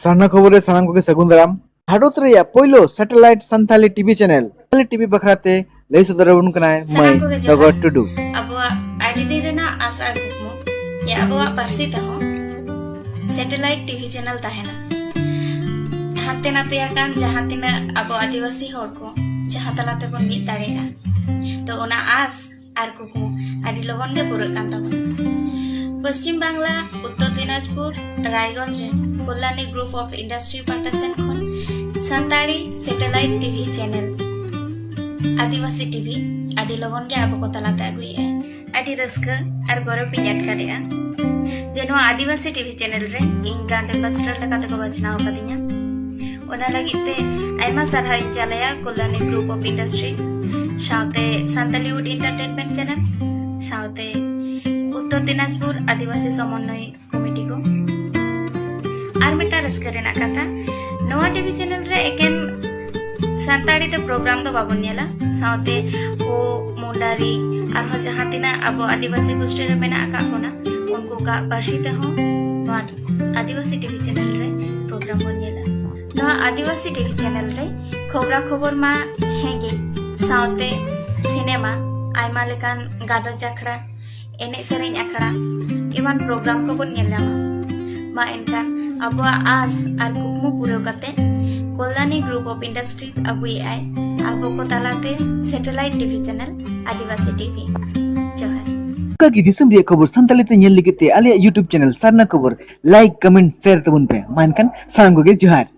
सारना खबर सानाम को सगुन दाराम भारत रे पहिलो satellite Santhali TV channel TV बखराते लई सदरबुन कनाय मय सगर टुडू अब आडी दिन रेना आशा गुकमु या अब पारसी तहो सैटेलाइट टीवी चैनल ताहेना हाते नाते आकान जहां तिना अब आदिवासी हर को जहां तलाते बन मिद दाड़ेगा तो ओना आस आर कुकमु आडी लगन गे पुरक कान ताबो Paschim Bangla Uttar Dinajpur Raiganj Kalyani group of industry partnership खन Santali satellite TV channel Adivasi TV आडी लगन गे अब को तलाते अगुए आडी रस्का आर गौरव पियाट काडेगा जेनो आदिवासी टीवी चैनल रे इन ब्रांड एम्बेसडर लेकाते को बचनाव कदिnya ओना लगिते आयमा सरहा चालया कल्याणी ग्रुप ऑफ इंडस्ट्री साउते संतालीवुड एंटरटेनमेंट चैनल साउते उत्तर दिनाजपुर आदिवासी समन्वय कमिटी को आर मिटा रस्का रेना कथा नवा टीवी चैनल रे एकेन संताड़ी ते प्रोग्राम दो बाबन नेला साउते ओ मुंडारी आर जहां तिना अब आदिवासी गोष्ठी रे मेना का कोना उनको का पार्सी ते हो नवा आदिवासी टीवी चैनल रे प्रोग्राम बन नेला नवा आदिवासी टीवी चैनल रे खबरा खबर मा हेगे साउते सिनेमा आयमा लेकान गादर जाखड़ा एने सेरेंग आखड़ा एमान प्रोग्राम को बन नेलामा मा एनकान अब आस आर कुकमु पुरो कते कल्याणी ग्रुप ऑफ इंडस्ट्रीज अगुई आय अब को तलाते satellite TV channel Adivasi TV जोहार का की दिसम रे खबर संताली ते नेल लिगिते आले यूट्यूब चैनल सारना खबर लाइक कमेंट शेयर तबन पे मानकन सांगो गे जोहार।